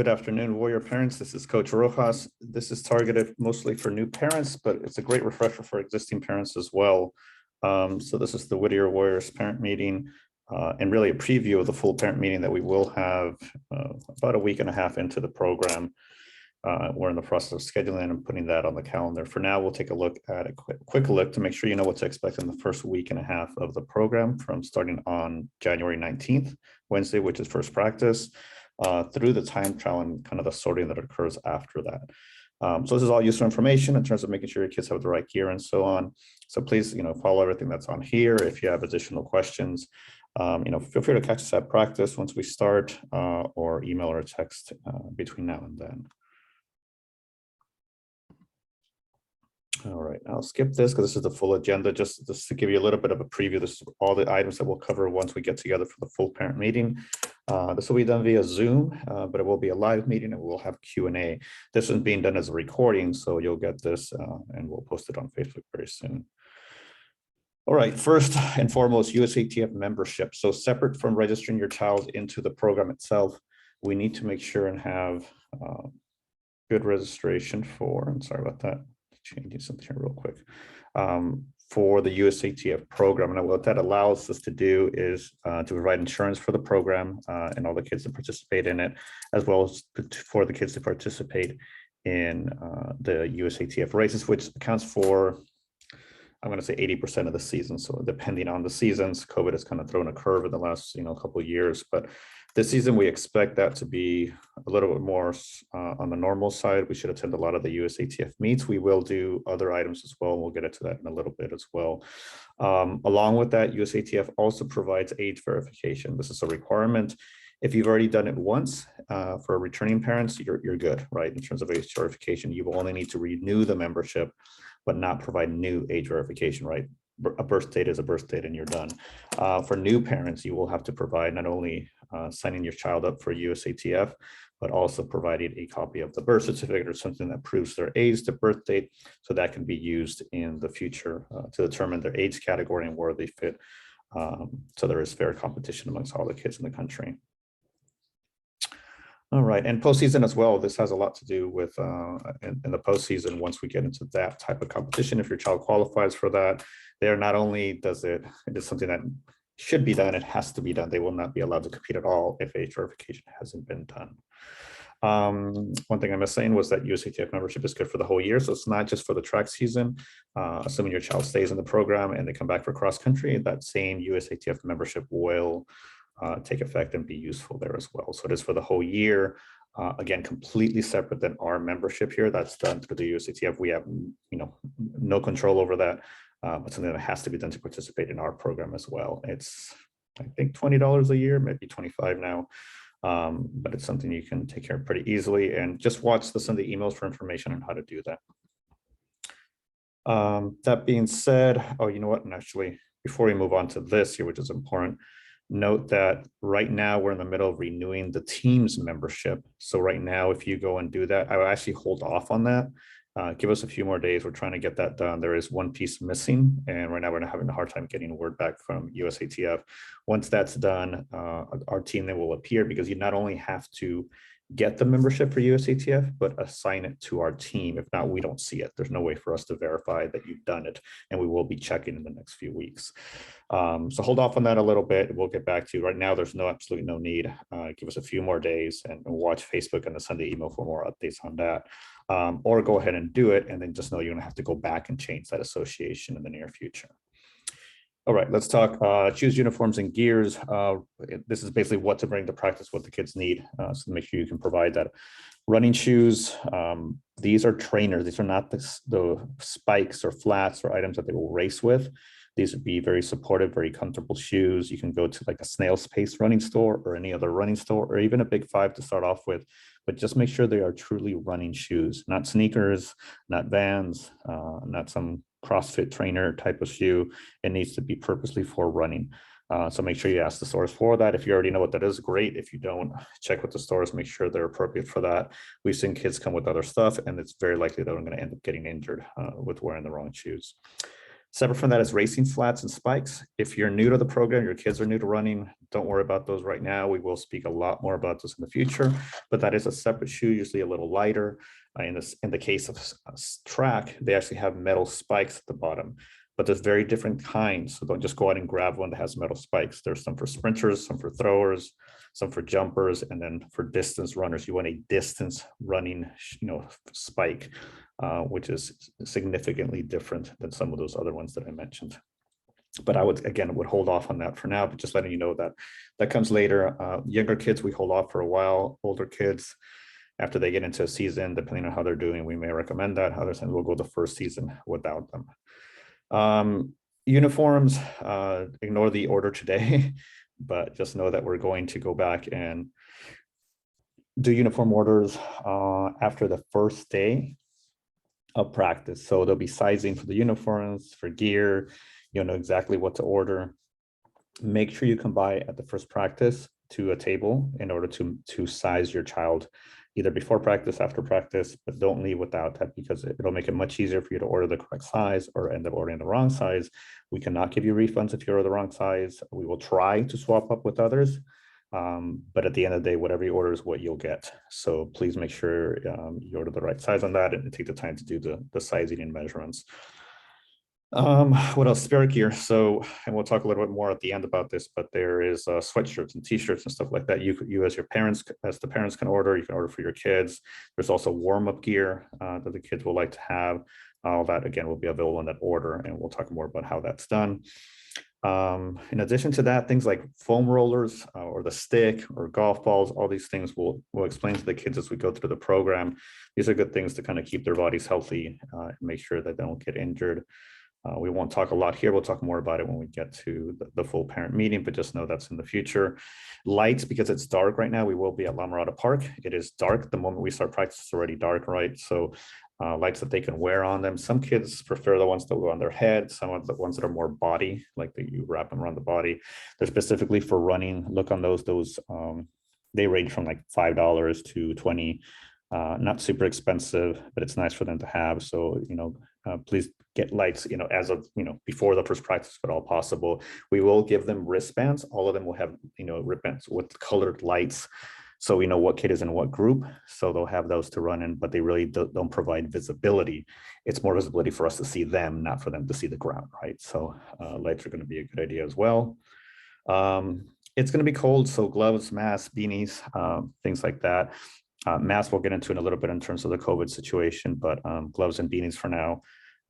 Good afternoon, Warrior parents. This is Coach Rojas. This is targeted mostly for new parents, but it's a great refresher for existing parents as well. So this is the Whittier Warriors parent meeting and really a preview of the full parent meeting that we will have about a week and a half into the program. We're in the process of scheduling and putting that on the calendar. For now, we'll take a look at a quick look to make sure you know what to expect in the first week and a half of the program from starting on January 19th, Wednesday, which is first practice, through the time trial and kind of the sorting that occurs after that. So this is all useful information in terms of making sure your kids have the right gear and so on. So please, follow everything that's on here. If you have additional questions, feel free to catch us at practice once we start, or email or text between now and then. All right, I'll skip this because this is the full agenda, just to give you a little bit of a preview. This is all the items that we'll cover once we get together for the full parent meeting. This will be done via Zoom, but it will be a live meeting and we'll have Q&A. This is being done as a recording, so you'll get this and we'll post it on Facebook very soon. All right, first and foremost, USATF membership. So separate from registering your child into the program itself, we need to make sure and have good registration for, I'm sorry about that, changing something here real quick, for the USATF program. And what that allows us to do is to provide insurance for the program and all the kids that participate in it, as well as for the kids to participate in the USATF races, which accounts for, I'm going to say 80% of the season. So depending on the seasons, COVID has kind of thrown a curve in the last couple of years, but this season we expect that to be a little bit more on the normal side. We should attend a lot of the USATF meets. We will do other items as well. We'll get into that in a little bit as well. Along with that, USATF also provides age verification. This is a requirement. If you've already done it once for returning parents, you're good, right? In terms of age verification, you will only need to renew the membership, but not provide new age verification, right? A birth date is a birth date and you're done. For new parents, you will have to provide not only signing your child up for USATF, but also providing a copy of the birth certificate or something that proves their age, the birth date, so that can be used in the future to determine their age category and where they fit. So there is fair competition amongst all the kids in the country. All right, and postseason as well. This has a lot to do with in the postseason. Once we get into that type of competition, if your child qualifies for that, there not only does it is something that should be done, it has to be done. They will not be allowed to compete at all if age verification hasn't been done. One thing I was saying was that USATF membership is good for the whole year. So it's not just for the track season. Assuming your child stays in the program and they come back for cross country, that same USATF membership will take effect and be useful there as well. So it is for the whole year. Again, completely separate than our membership here. That's done through the USATF. We have no control over that. But something that has to be done to participate in our program as well. It's, I think, $20 a year, maybe 25 now. But it's something you can take care of pretty easily, and just watch some of the emails for information on how to do that. That being said, oh, you know what? And actually, before we move on to this here, which is important, note that right now we're in the middle of renewing the team's membership. So right now, if you go and do that, I will actually hold off on that. Give us a few more days. We're trying to get that done. There is one piece missing, and right now we're having a hard time getting word back from USATF. Once that's done, our team then will appear, because you not only have to get the membership for USATF, but assign it to our team. If not, we don't see it. There's no way for us to verify that you've done it, and we will be checking in the next few weeks. So hold off on that a little bit. We'll get back to you. Right now, there's absolutely no need. Give us a few more days and watch Facebook and send the email for more updates on that. Or go ahead and do it, and then just know you're gonna have to go back and change that association in the near future. All right, let's talk shoes, uniforms, and gears. This is basically what to bring to practice, what the kids need. So make sure you can provide that. Running shoes, these are trainers. These are not the spikes or flats or items that they will race with. These would be very supportive, very comfortable shoes. You can go to like a Snail's Pace running store or any other running store, or even a Big Five to start off with, but just make sure they are truly running shoes, not sneakers, not Vans, not some CrossFit trainer type of shoe. It needs to be purposely for running. So make sure you ask the stores for that. If you already know what that is, great. If you don't, check with the stores, make sure they're appropriate for that. We've seen kids come with other stuff, and it's very likely that we're going to end up getting injured with wearing the wrong shoes. Separate from that is racing flats and spikes. If you're new to the program, your kids are new to running, don't worry about those right now. We will speak a lot more about this in the future, but that is a separate shoe, usually a little lighter. In the case of track, they actually have metal spikes at the bottom, but there's very different kinds. So don't just go out and grab one that has metal spikes. There's some for sprinters, some for throwers, some for jumpers, and then for distance runners, you want a distance running, spike, which is significantly different than some of those other ones that I mentioned. But I would hold off on that for now, but just letting you know that that comes later. Younger kids, we hold off for a while. Older kids, after they get into a season, depending on how they're doing, we may recommend that. Other times we'll go the first season without them. Uniforms, ignore the order today, but just know that we're going to go back and do uniform orders after the first day of practice. So there'll be sizing for the uniforms, for gear, you'll know exactly what to order. Make sure you come by at the first practice to a table in order to size your child, either before practice, after practice, but don't leave without that, because it'll make it much easier for you to order the correct size or end up ordering the wrong size. We cannot give you refunds if you order the wrong size. We will try to swap up with others, but at the end of the day, whatever you order is what you'll get. So please make sure you order the right size on that and take the time to do the sizing and measurements. What else? Spirit gear. So, and we'll talk a little bit more at the end about this, but there is sweatshirts and t-shirts and stuff like that. You as the parents can order. You can order for your kids. There's also warm-up gear that the kids will like to have. All that again will be available in that order, and we'll talk more about how that's done. In addition to that, things like foam rollers or the stick or golf balls, all these things we'll explain to the kids as we go through the program. These are good things to kind of keep their bodies healthy and make sure that they don't get injured. We won't talk a lot here. We'll talk more about it when we get to the full parent meeting, but just know that's in the future. Lights, because it's dark right now, we will be at La Mirada Park. It is dark. The moment we start practice, it's already dark, right? So lights that they can wear on them. Some kids prefer the ones that go on their head. Some of the ones that are more body, like that you wrap them around the body. They're specifically for running. Look on those, they range from like $5 to $20. Not super expensive, but it's nice for them to have. So, please get lights, as of, before the first practice, if at all possible. We will give them wristbands. All of them will have, wristbands with colored lights. So we know what kid is in what group. So they'll have those to run in, but they really don't provide visibility. It's more visibility for us to see them, not for them to see the ground, right? So lights are going to be a good idea as well. It's going to be cold, so gloves, masks, beanies, things like that. Masks we'll get into in a little bit in terms of the COVID situation, but gloves and beanies for now.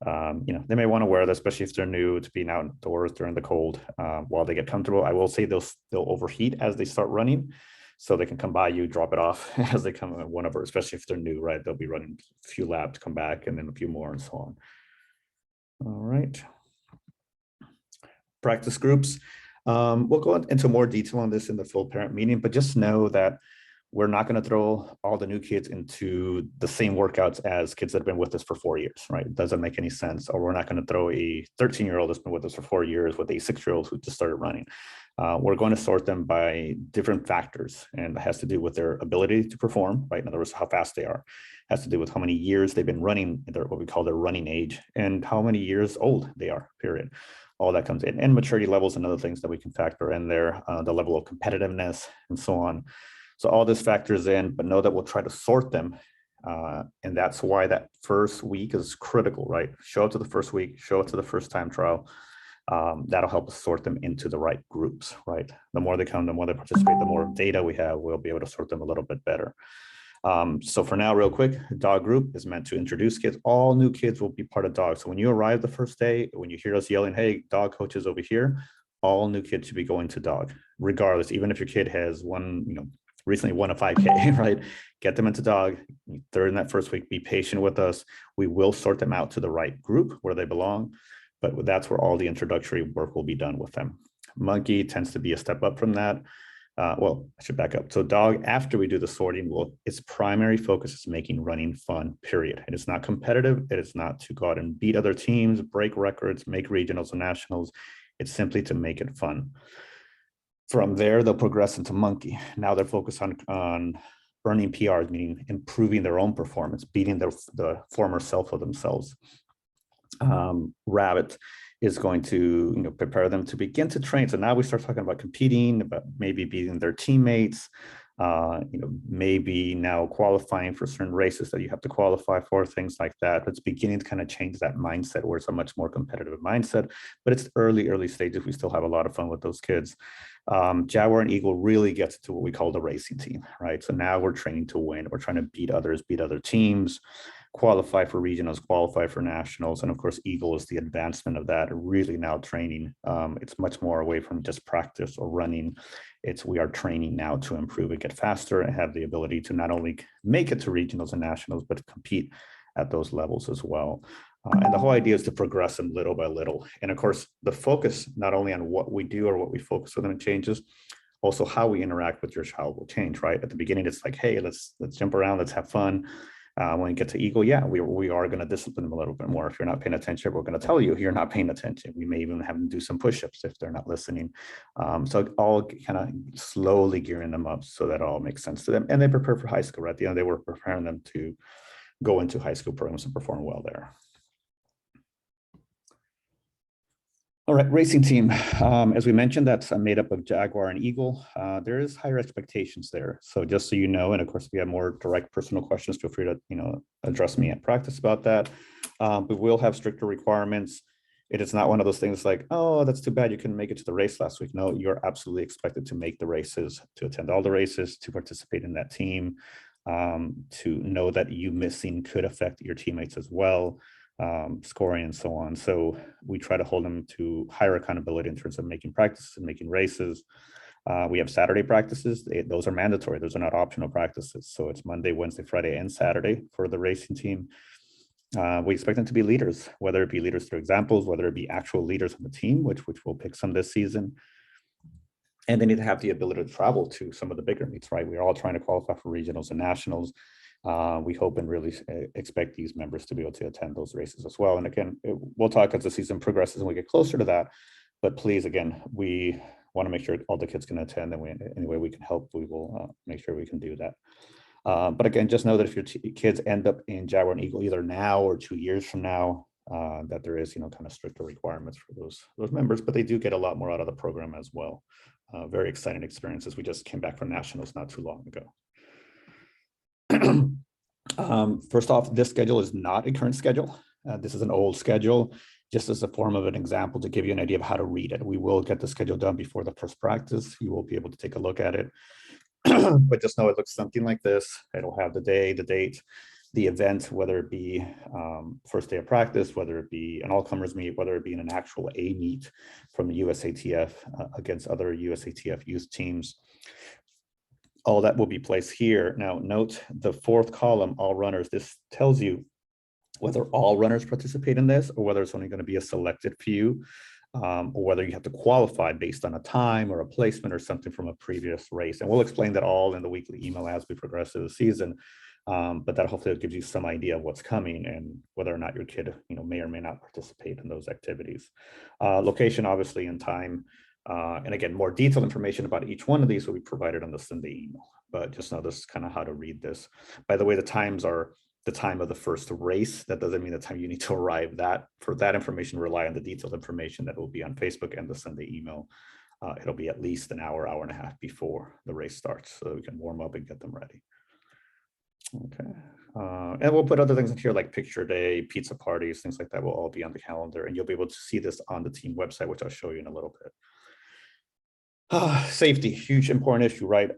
They may want to wear that, especially if they're new to being outdoors during the cold while they get comfortable. I will say they'll overheat as they start running, so they can come by you, drop it off as they come, whenever, especially if they're new, right? They'll be running a few laps, come back, and then a few more and so on. All right. Practice groups. We'll go into more detail on this in the full parent meeting, but just know that we're not going to throw all the new kids into the same workouts as kids that have been with us for 4 years, right? It doesn't make any sense. Or we're not going to throw a 13-year-old that's been with us for 4 years with a 6-year-old who just started running. We're going to sort them by different factors, and it has to do with their ability to perform, right? In other words, how fast they are. It has to do with how many years they've been running, what we call their running age, and how many years old they are, period. All that comes in, and maturity levels and other things that we can factor in there, the level of competitiveness and so on. So all this factors in, but know that we'll try to sort them. And that's why that first week is critical, right? Show up to the first week, show up to the first time trial. That'll help us sort them into the right groups, right? The more they come, the more they participate, the more data we have, we'll be able to sort them a little bit better. So for now, real quick, dog group is meant to introduce kids. All new kids will be part of dog. So when you arrive the first day, when you hear us yelling, hey, dog coach is over here, all new kids should be going to dog, regardless, even if your kid has recently won a 5K, right? Get them into dog. They're in that first week. Be patient with us. We will sort them out to the right group where they belong, but that's where all the introductory work will be done with them. Monkey tends to be a step up from that. Well, I should back up. So dog, after we do the sorting, its primary focus is making running fun, period. It is not competitive. It is not to go out and beat other teams, break records, make regionals and nationals. It's simply to make it fun. From there, they'll progress into monkey. Now they're focused on earning PRs, meaning improving their own performance, beating the former self of themselves. Rabbit is going to prepare them to begin to train. So now we start talking about competing, about maybe beating their teammates, maybe now qualifying for certain races that you have to qualify for, things like that. It's beginning to kind of change that mindset where it's a much more competitive mindset, but it's early stages. We still have a lot of fun with those kids. Jaguar and Eagle really gets to what we call the racing team, right? So now we're training to win. We're trying to beat others, beat other teams, qualify for regionals, qualify for nationals. And of course, Eagle is the advancement of that, really now training. It's much more away from just practice or running. We are training now to improve and get faster and have the ability to not only make it to regionals and nationals, but compete at those levels as well. And the whole idea is to progress them little by little. And of course, the focus not only on what we do or what we focus on and changes, also how we interact with your child will change, right? At the beginning, it's like, hey, let's jump around, let's have fun. When we get to Eagle, yeah, we are going to discipline them a little bit more. If you're not paying attention, we're going to tell you you're not paying attention. We may even have them do some push-ups if they're not listening. So all kind of slowly gearing them up so that all makes sense to them. And they prepare for high school, right? At the end, they were preparing them to go into high school programs and perform well there. All right, racing team. As we mentioned, that's made up of Jaguar and Eagle. There is higher expectations there. So just so you know, and of course, if you have more direct personal questions, feel free to address me at practice about that. We will have stricter requirements. It is not one of those things like, oh, that's too bad you couldn't make it to the race last week. No, you're absolutely expected to make the races, to attend all the races, to participate in that team, to know that you missing could affect your teammates as well. Scoring and so on. So we try to hold them to higher accountability in terms of making practices and making races. We have Saturday practices. Those are mandatory. Those are not optional practices. So it's Monday, Wednesday, Friday, and Saturday for the racing team. We expect them to be leaders, whether it be leaders through examples, whether it be actual leaders on the team, which we'll pick some this season. And they need to have the ability to travel to some of the bigger meets, right? We're all trying to qualify for regionals and nationals. We hope and really expect these members to be able to attend those races as well. And again, we'll talk as the season progresses and we get closer to that. But please, again, we want to make sure all the kids can attend, and any way we can help, we will make sure we can do that. But again, just know that if your kids end up in Jaguar and Eagle either now or 2 years from now, that there is kind of stricter requirements for those members, but they do get a lot more out of the program as well. Very exciting experiences. We just came back from nationals not too long ago. First off, this schedule is not a current schedule. This is an old schedule, just as a form of an example to give you an idea of how to read it. We will get the schedule done before the first practice. You will be able to take a look at it. But just know it looks something like this. It'll have the day, the date, the event, whether it be first day of practice, whether it be an all-comers meet, whether it be in an actual A meet from the USATF against other USATF youth teams. All that will be placed here. Now, note the fourth column, all runners. This tells you whether all runners participate in this or whether it's only going to be a selected few, or whether you have to qualify based on a time or a placement or something from a previous race. And we'll explain that all in the weekly email as we progress through the season. But that hopefully gives you some idea of what's coming and whether or not your kid may or may not participate in those activities. Location, obviously, and time. And again, more detailed information about each one of these will be provided on the Sunday email, but just know this is kind of how to read this. By the way, the times are the time of the first race. That doesn't mean the time you need to arrive. For that information, rely on the detailed information that will be on Facebook and the Sunday email. It'll be at least an hour, hour and a half before the race starts so we can warm up and get them ready. Okay. And we'll put other things in here like picture day, pizza parties, things like that will all be on the calendar, and you'll be able to see this on the team website, which I'll show you in a little bit. Safety, huge important issue, right?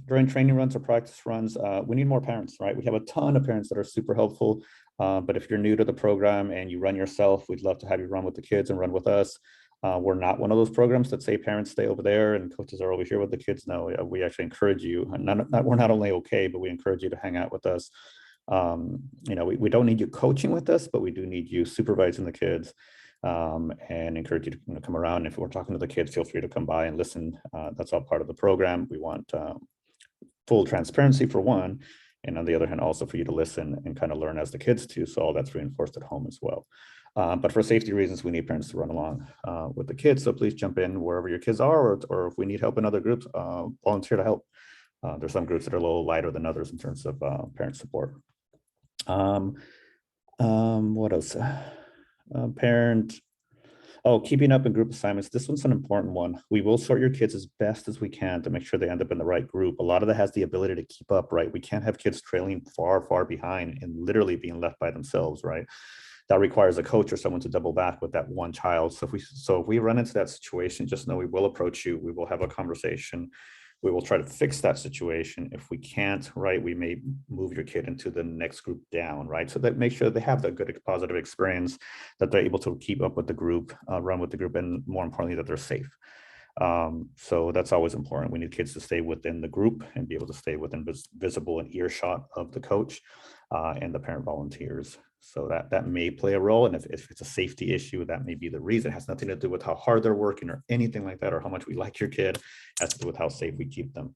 During training runs or practice runs, we need more parents, right? We have a ton of parents that are super helpful, but if you're new to the program and you run yourself, we'd love to have you run with the kids and run with us. We're not one of those programs that say parents stay over there and coaches are over here with the kids. No, we actually encourage you. We're not only okay, but we encourage you to hang out with us. We don't need you coaching with us, but we do need you supervising the kids. And encourage you to come around. If we're talking to the kids, feel free to come by and listen. That's all part of the program. We want full transparency for one, and on the other hand, also for you to listen and kind of learn as the kids too. So all that's reinforced at home as well. But for safety reasons, we need parents to run along with the kids. So please jump in wherever your kids are, or if we need help in other groups, volunteer to help. There's some groups that are a little lighter than others in terms of parent support. What else? parent. Oh, keeping up in group assignments. This one's an important one. We will sort your kids as best as we can to make sure they end up in the right group. A lot of that has the ability to keep up, right? We can't have kids trailing far, far behind and literally being left by themselves, right? That requires a coach or someone to double back with that one child. So if we run into that situation, just know we will approach you. We will have a conversation. We will try to fix that situation. If we can't, right, we may move your kid into the next group down, right? So that make sure they have that good positive experience, that they're able to keep up with the group, run with the group, and more importantly, that they're safe. So that's always important. We need kids to stay within the group and be able to stay within visible and earshot of the coach and the parent volunteers. So that may play a role. And if it's a safety issue, that may be the reason. It has nothing to do with how hard they're working or anything like that, or how much we like your kid. It has to do with how safe we keep them.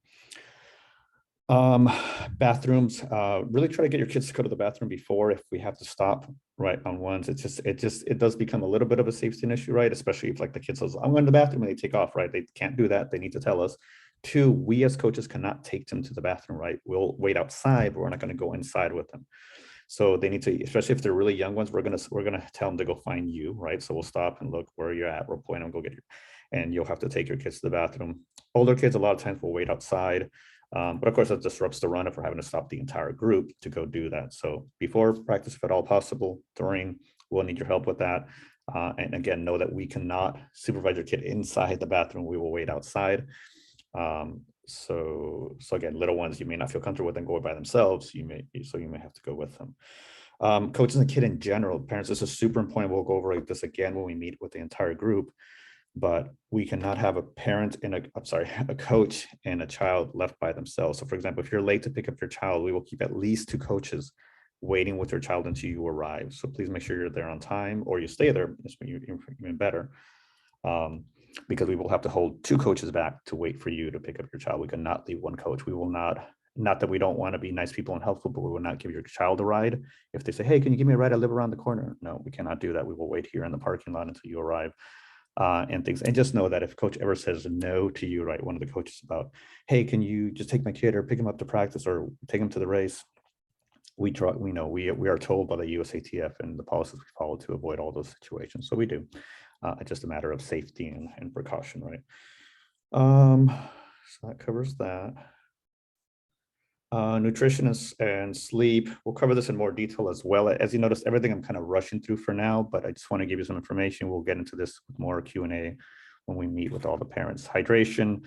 Bathrooms, really try to get your kids to go to the bathroom before, if we have to stop right on ones. It does become a little bit of a safety issue, right? Especially if like the kid says, I'm going to the bathroom, and they take off, right? They can't do that. They need to tell us. Two, we as coaches cannot take them to the bathroom, right? We'll wait outside, but we're not going to go inside with them. So they need to, especially if they're really young ones, we're gonna tell them to go find you, right? So we'll stop and look where you're at. We'll point them, go get you, and you'll have to take your kids to the bathroom. Older kids, a lot of times will wait outside, but of course that disrupts the run if we're having to stop the entire group to go do that. So before practice, if at all possible, during, we'll need your help with that. And again, know that we cannot supervise your kid inside the bathroom. We will wait outside. So again, little ones, you may not feel comfortable with them going by themselves. You may have to go with them. Coaching the kid in general, parents, this is super important. We'll go over this again when we meet with the entire group, but we cannot have a parent and a coach and a child left by themselves. So for example, if you're late to pick up your child, we will keep at least 2 coaches waiting with your child until you arrive. So please make sure you're there on time, or you stay there, it's even better. Because we will have to hold 2 coaches back to wait for you to pick up your child. We cannot leave 1 coach. We will not that we don't want to be nice people and helpful, but we will not give your child a ride. If they say, hey, can you give me a ride? I live around the corner. No, we cannot do that. We will wait here in the parking lot until you arrive. And things. And just know that if coach ever says no to you, right, one of the coaches about, hey, can you just take my kid or pick him up to practice or take him to the race? We are told by the USATF and the policies we follow to avoid all those situations. So we do. It's just a matter of safety and precaution, right? So that covers that. Nutrition and sleep. We'll cover this in more detail as well. As you notice, everything I'm kind of rushing through for now, but I just want to give you some information. We'll get into this with more Q&A when we meet with all the parents. Hydration,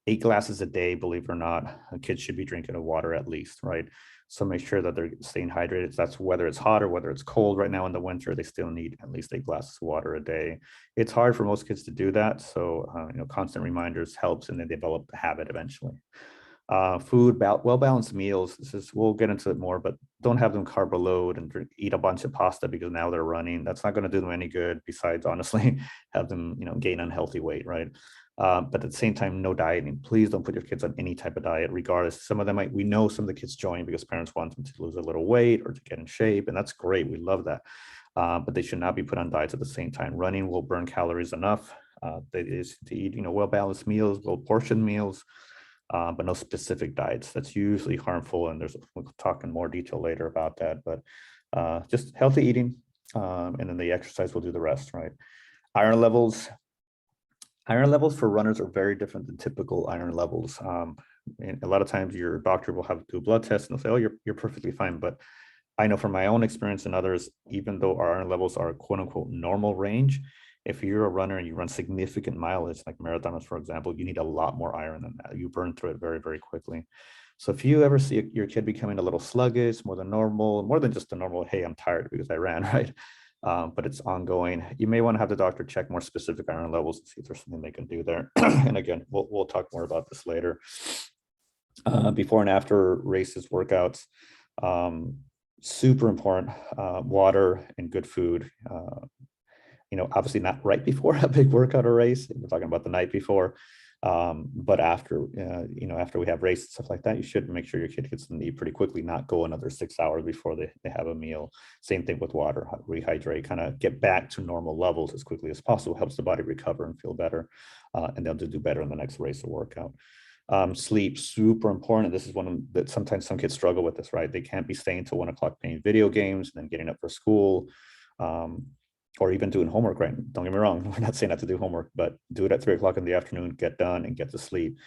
8 glasses a day, believe it or not. Kids should be drinking water at least, right? So make sure that they're staying hydrated. That's whether it's hot or whether it's cold. Right now in the winter, they still need at least 8 glasses of water a day. It's hard for most kids to do that. So, constant reminders helps, and then develop the habit eventually. Food, well-balanced meals. We'll get into it more, but don't have them carb load and eat a bunch of pasta because now they're running. That's not going to do them any good. Besides, honestly, have them, gain unhealthy weight, right? But at the same time, no dieting. Please don't put your kids on any type of diet, regardless. Some of them we know some of the kids join because parents want them to lose a little weight or to get in shape, and that's great. We love that. But they should not be put on diets at the same time. Running will burn calories enough. They is to eat, well-balanced meals, well-portioned meals, but no specific diets. That's usually harmful, and we'll talk in more detail later about that. But just healthy eating, and then the exercise will do the rest, right? Iron levels. Iron levels for runners are very different than typical iron levels. And a lot of times your doctor will have to do a blood test and they'll say, oh, you're perfectly fine. But I know from my own experience and others, even though our iron levels are quote unquote normal range, if you're a runner and you run significant mileage, like marathoners, for example, you need a lot more iron than that. You burn through it very, very quickly. So if you ever see your kid becoming a little sluggish, more than normal, more than just a normal, hey, I'm tired because I ran, right? But it's ongoing. You may want to have the doctor check more specific iron levels and see if there's something they can do there. And again, we'll talk more about this later. Before and after races, workouts, super important. Water and good food. Obviously not right before a big workout or race. We're talking about the night before. But after we have races, stuff like that, you should make sure your kid gets them to eat pretty quickly, not go another 6 hours before they have a meal. Same thing with water, rehydrate, kind of get back to normal levels as quickly as possible, helps the body recover and feel better. And they'll do better in the next race or workout. Sleep, super important. This is one that sometimes some kids struggle with this, right? They can't be staying till 1 o'clock playing video games and then getting up for school. or even doing homework, right? Don't get me wrong, we're not saying not to do homework, but do it at 3 o'clock in the afternoon, get done and get to sleep.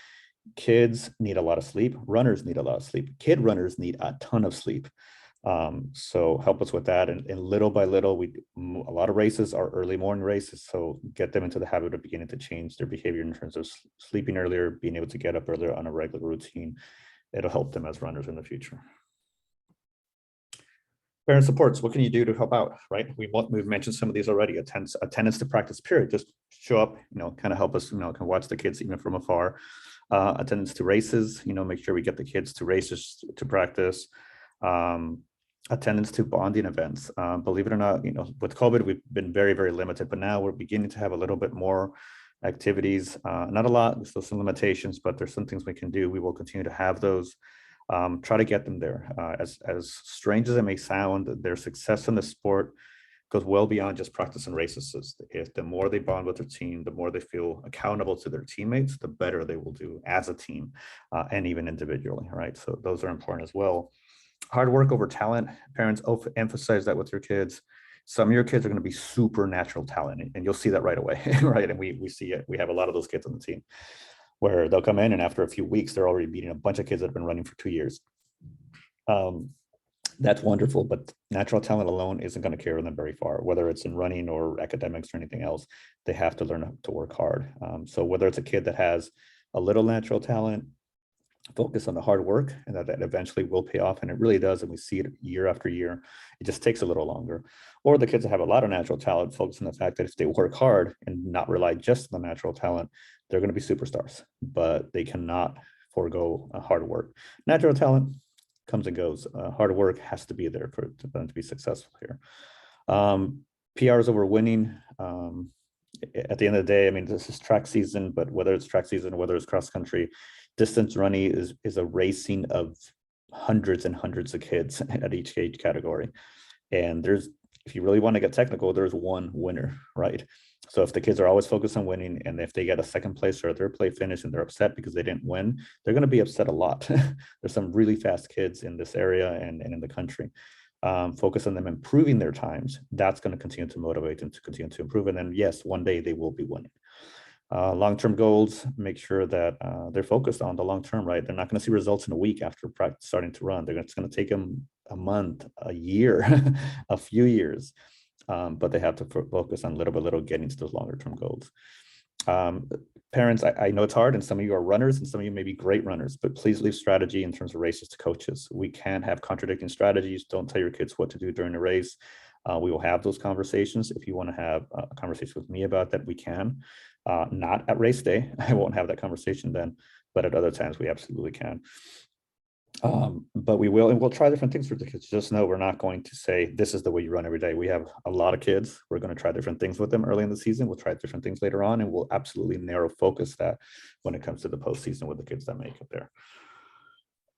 Kids need a lot of sleep. Runners need a lot of sleep. Kid runners need a ton of sleep. So help us with that. And little by little, a lot of races are early morning races. So get them into the habit of beginning to change their behavior in terms of sleeping earlier, being able to get up earlier on a regular routine. It'll help them as runners in the future. Parent supports, what can you do to help out, right? We've mentioned some of these already. Attendance to practice period, just show up, kind of help us, can watch the kids even from afar. Attendance to races, make sure we get the kids to races to practice. Attendance to bonding events. Believe it or not, with COVID, we've been very, very limited, but now we're beginning to have a little bit more activities. Not a lot, there's still some limitations, but there's some things we can do. We will continue to have those. Try to get them there. As strange as it may sound, their success in the sport goes well beyond just practice and races. If the more they bond with their team, the more they feel accountable to their teammates, the better they will do as a team and even individually, right? So those are important as well. Hard work over talent. Parents emphasize that with your kids. Some of your kids are going to be super natural talent, and you'll see that right away, right? And we see it. We have a lot of those kids on the team where they'll come in and after a few weeks, they're already beating a bunch of kids that have been running for 2 years. That's wonderful, but natural talent alone isn't going to carry them very far, whether it's in running or academics or anything else. They have to learn to work hard. So whether it's a kid that has a little natural talent, focus on the hard work, and that eventually will pay off, and it really does, and we see it year after year. It just takes a little longer. Or the kids that have a lot of natural talent, focus on the fact that if they work hard and not rely just on the natural talent, they're going to be superstars, but they cannot forego hard work. Natural talent comes and goes. Hard work has to be there for them to be successful here. PRs over winning. At the end of the day, I mean, this is track season, but whether it's track season or whether it's cross country, distance running is a racing of hundreds and hundreds of kids at each age category. And if you really want to get technical, there's one winner, right? So if the kids are always focused on winning, and if they get a second place or a third place finish and they're upset because they didn't win, they're going to be upset a lot. There's some really fast kids in this area and in the country. Focus on them improving their times. That's going to continue to motivate them to continue to improve. And then yes, one day they will be winning. Long-term goals, make sure that they're focused on the long-term, right? They're not going to see results in a week after starting to run. It's going to take them a month, a year, a few years, but they have to focus on little by little getting to those longer-term goals. Parents, I know it's hard, and some of you are runners and some of you may be great runners, but please leave strategy in terms of races to coaches. We can't have contradicting strategies. Don't tell your kids what to do during the race. We will have those conversations. If you want to have a conversation with me about that, we can. Not at race day. I won't have that conversation then, but at other times we absolutely can. But we will, and we'll try different things for the kids. Just know we're not going to say, this is the way you run every day. We have a lot of kids. We're going to try different things with them early in the season. We'll try different things later on, and we'll absolutely narrow focus that when it comes to the postseason with the kids that make it there.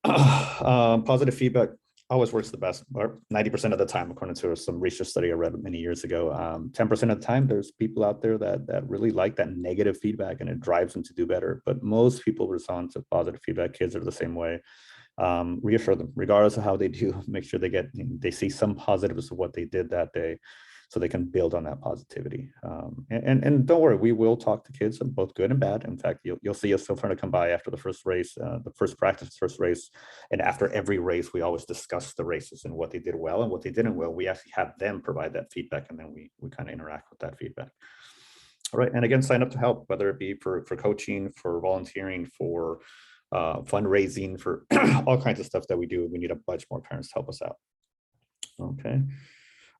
Positive feedback always works the best, or 90% of the time, according to some research study I read many years ago. 10% of the time, there's people out there that really like that negative feedback and it drives them to do better. But most people respond to positive feedback. Kids are the same way. Reassure them, regardless of how they do, make sure they see some positives of what they did that day, so they can build on that positivity. And don't worry, we will talk to kids, both good and bad. In fact, you'll see us still trying to come by after the first race, the first practice, first race. And after every race, we always discuss the races and what they did well and what they didn't well. We actually have them provide that feedback, and then we kind of interact with that feedback. All right, and again, sign up to help, whether it be for coaching, for volunteering, for fundraising, for all kinds of stuff that we do. We need a bunch more parents to help us out. Okay.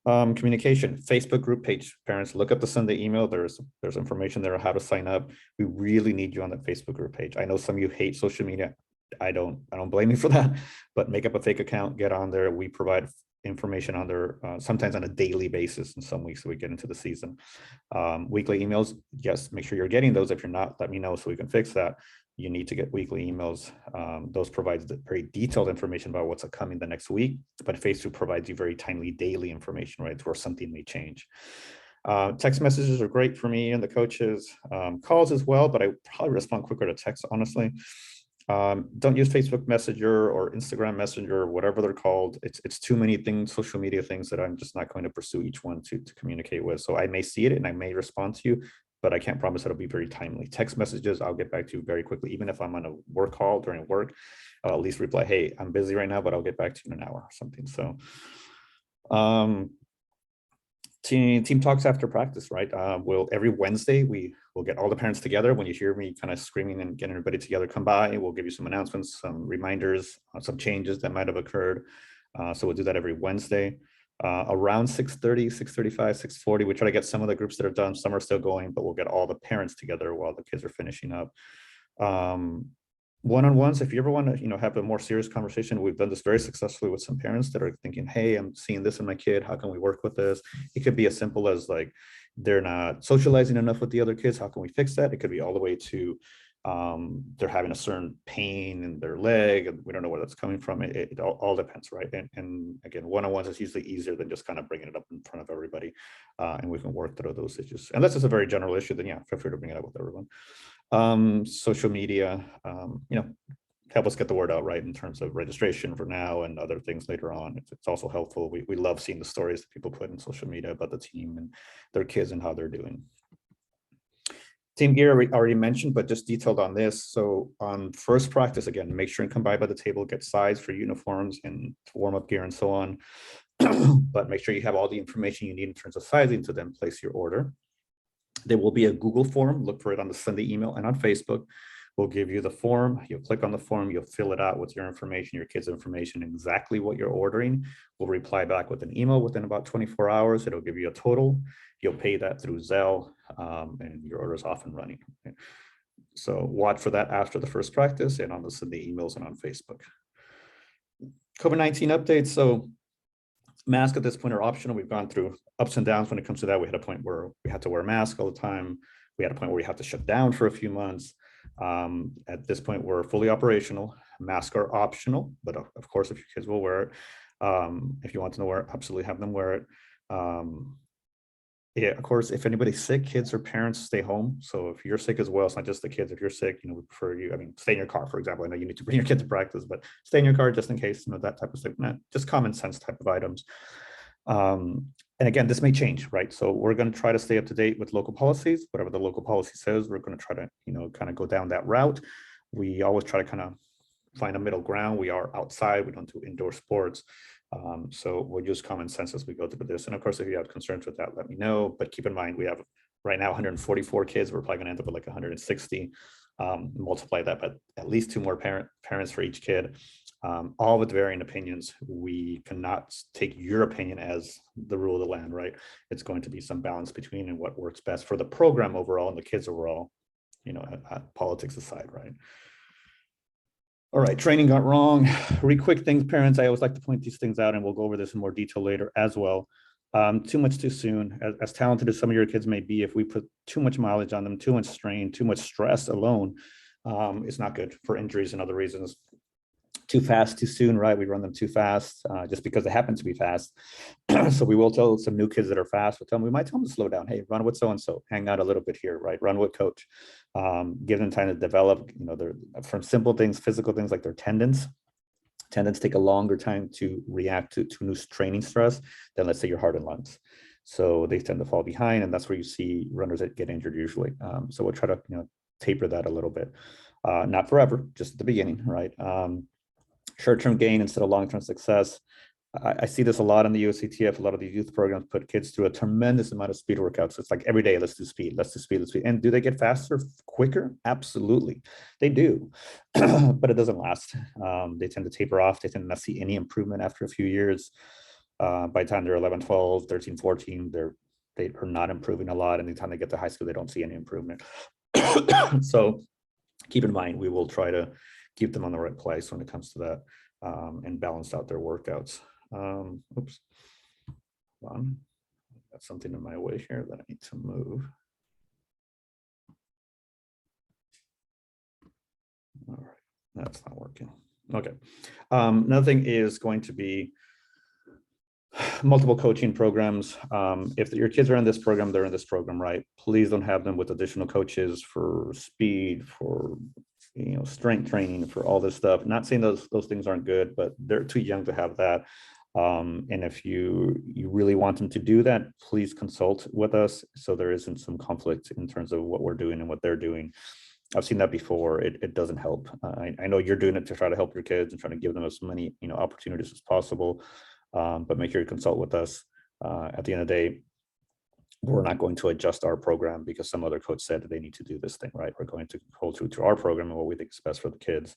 Communication, Facebook group page. Parents, look up the Sunday email. There's information there on how to sign up. We really need you on that Facebook group page. I know some of you hate social media. I don't blame you for that, but make up a fake account, get on there. We provide information on there sometimes on a daily basis, in some weeks so we get into the season. Weekly emails, yes, make sure you're getting those. If you're not, let me know so we can fix that. You need to get weekly emails. Those provide very detailed information about what's coming the next week, but Facebook provides you very timely daily information, right, where something may change. Text messages are great for me and the coaches. Calls as well, but I probably respond quicker to text, honestly. Don't use Facebook Messenger or Instagram Messenger, or whatever they're called. It's too many things, social media things, that I'm just not going to pursue each one to communicate with. So I may see it and I may respond to you, but I can't promise it'll be very timely. Text messages, I'll get back to you very quickly. Even if I'm on a work call during work, I'll at least reply, hey, I'm busy right now, but I'll get back to you in an hour or something. So team talks after practice, right? Every Wednesday we will get all the parents together. When you hear me kind of screaming and getting everybody together, come by. We'll give you some announcements, some reminders, some changes that might have occurred. So we'll do that every Wednesday. Around 6:30, 6:35, 6:40, we try to get some of the groups that are done. Some are still going, but we'll get all the parents together while the kids are finishing up. One-on-ones, if you ever want to, have a more serious conversation, we've done this very successfully with some parents that are thinking, hey, I'm seeing this in my kid, how can we work with this? It could be as simple as like, they're not socializing enough with the other kids, how can we fix that? It could be all the way to they're having a certain pain in their leg and we don't know where that's coming from. It all depends, right? And again, one-on-ones is usually easier than just kind of bringing it up in front of everybody, and we can work through those issues. Unless it's a very general issue, then yeah, feel free to bring it up with everyone. Social media, help us get the word out, right, in terms of registration for now and other things later on. It's also helpful. We love seeing the stories that people put in social media about the team and their kids and how they're doing. Team gear, we already mentioned, but just detailed on this. So on first practice, again, make sure and come by the table, get size for uniforms and warm-up gear and so on. But make sure you have all the information you need in terms of sizing to then place your order. There will be a Google form. Look for it on the Sunday email and on Facebook. We'll give you the form. You'll click on the form. You'll fill it out with your information, your kids' information, exactly what you're ordering. We'll reply back with an email within about 24 hours. It'll give you a total. You'll pay that through Zelle, and your order is off and running. Okay. So watch for that after the first practice and on the Sunday emails and on Facebook. COVID-19 updates. So masks at this point are optional. We've gone through ups and downs when it comes to that. We had a point where we had to wear a mask all the time. We had a point where we had to shut down for a few months. At this point, we're fully operational. Masks are optional, but of course, if your kids will wear it, if you want to wear it, absolutely have them wear it. Yeah, of course, if anybody's sick, kids or parents, stay home. So if you're sick as well, it's not just the kids. If you're sick, we prefer you, stay in your car, for example. I know you need to bring your kid to practice, but stay in your car just in case, that type of stuff, just common sense type of items. And again, this may change, right? So we're going to try to stay up to date with local policies. Whatever the local policy says, we're going to try to, kind of go down that route. We always try to kind of find a middle ground. We are outside. We don't do indoor sports. So we'll use common sense as we go through this. And of course, if you have concerns with that, let me know. But keep in mind, we have right now 144 kids. We're probably going to end up with like 160. Multiply that by at least 2 more parents for each kid. All with varying opinions. We cannot take your opinion as the rule of the land, right? It's going to be some balance between and what works best for the program overall and the kids overall, politics aside, right? All right, training got wrong. Quick things, parents. I always like to point these things out, and we'll go over this in more detail later as well. Too much too soon. As talented as some of your kids may be, if we put too much mileage on them, too much strain, too much stress alone, it's not good for injuries and other reasons. Too fast, too soon, right? We run them too fast just because they happen to be fast. So we will tell some new kids that are fast, we might tell them to slow down. Hey, run with so-and-so, hang out a little bit here, right? Run with coach. Give them time to develop, from simple things, physical things like their tendons. Tendons take a longer time to react to new training stress than, let's say, your heart and lungs. So they tend to fall behind, and that's where you see runners that get injured usually. So we'll try to taper that a little bit. Not forever, just at the beginning, right? Short-term gain instead of long-term success. I see this a lot in the USATF. A lot of the youth programs put kids through a tremendous amount of speed workouts. It's like every day, let's do speed, let's do speed, let's speed. And do they get faster, quicker? Absolutely, they do, but it doesn't last. They tend to taper off. They tend to not see any improvement after a few years. By the time they're 11, 12, 13, 14, they are not improving a lot. And by the time they get to high school, they don't see any improvement. So keep in mind, we will try to keep them on the right place when it comes to that, and balance out their workouts. Oops, hold on. Got something in my way here that I need to move. All right, that's not working. Okay. Another thing is going to be multiple coaching programs. If your kids are in this program, they're in this program, right? Please don't have them with additional coaches for speed, for strength training, for all this stuff. Not saying those things aren't good, but they're too young to have that. And if you really want them to do that, please consult with us so there isn't some conflict in terms of what we're doing and what they're doing. I've seen that before. It doesn't help. I know you're doing it to try to help your kids and trying to give them as many opportunities as possible, but make sure you consult with us. At the end of the day, we're not going to adjust our program because some other coach said that they need to do this thing, right? We're going to hold true to our program and what we think is best for the kids.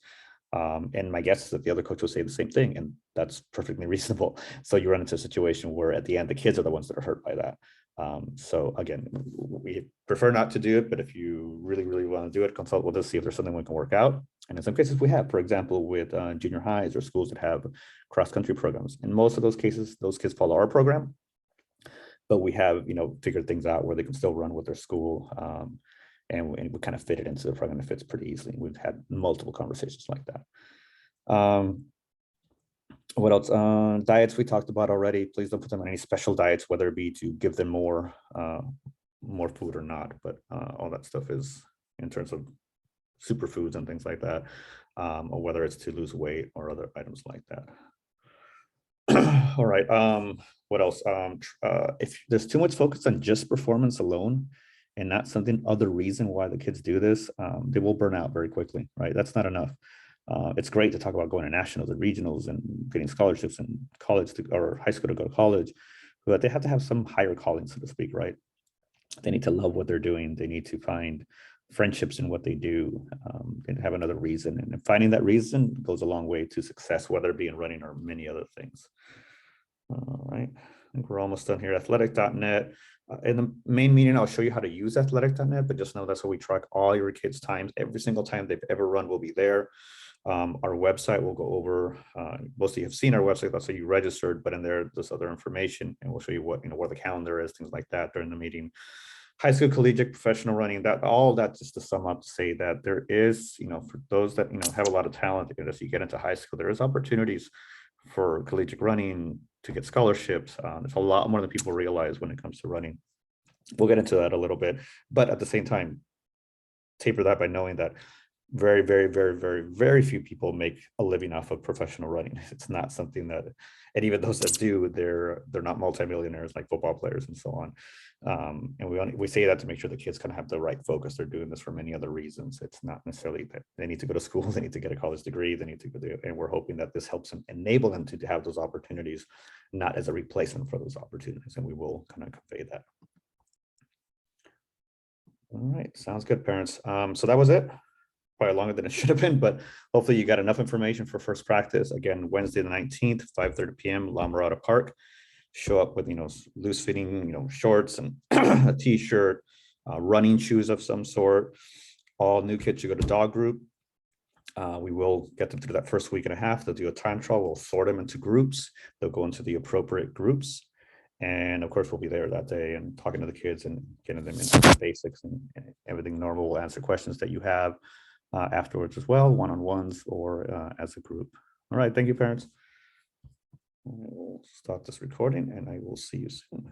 And my guess is that the other coach will say the same thing, and that's perfectly reasonable. So you run into a situation where at the end, the kids are the ones that are hurt by that. So again, we prefer not to do it, but if you really, really want to do it, consult with us, see if there's something we can work out. And in some cases we have, for example, with junior highs or schools that have cross-country programs. In most of those cases, those kids follow our program, but we have, figured things out where they can still run with their school. And we kind of fit it into the program. It fits pretty easily. We've had multiple conversations like that. What else? Diets we talked about already. Please don't put them on any special diets, whether it be to give them more food or not. But all that stuff is in terms of superfoods and things like that, or whether it's to lose weight or other items like that. All right. What else? If there's too much focus on just performance alone and not something other reason why the kids do this, they will burn out very quickly, right? That's not enough. It's great to talk about going to nationals and regionals and getting scholarships in college or high school to go to college, but they have to have some higher calling, so to speak, right? They need to love what they're doing. They need to find friendships in what they do, and have another reason. And finding that reason goes a long way to success, whether it be in running or many other things. All right, I think we're almost done here. Athletic.net. In the main meeting, I'll show you how to use athletic.net, but just know that's how we track all your kids' times. Every single time they've ever run will be there. Our website will go over, most of you have seen our website, that's how you registered, but in there's other information, and we'll show you what, where the calendar is, things like that during the meeting. High school, collegiate, professional running, all that just to sum up to say that there is, for those that, have a lot of talent, as you get into high school, there is opportunities for collegiate running to get scholarships. There's a lot more than people realize when it comes to running. We'll get into that a little bit, but at the same time, taper that by knowing that very, very, very, very, very few people make a living off of professional running. It's not something that, and even those that do, they're not multimillionaires like football players and so on. And we say that to make sure the kids kind of have the right focus. They're doing this for many other reasons. It's not necessarily that they need to go to school, they need to get a college degree, they need to go to, and we're hoping that this helps them, enable them to have those opportunities, not as a replacement for those opportunities. And we will kind of convey that. All right, sounds good, parents. So that was it. Probably longer than it should have been, but hopefully you got enough information for first practice. Again, Wednesday the 19th, 5:30 p.m., La Mirada Park. Show up with, loose fitting, shorts and a t-shirt, running shoes of some sort. All new kids should go to dog group. We will get them through that first week and a half. They'll do a time trial. We'll sort them into groups. They'll go into the appropriate groups. And of course, we'll be there that day and talking to the kids and getting them into the basics and everything normal. We'll answer questions that you have afterwards as well, one-on-ones or as a group. All right, thank you, parents. I will stop this recording and I will see you soon.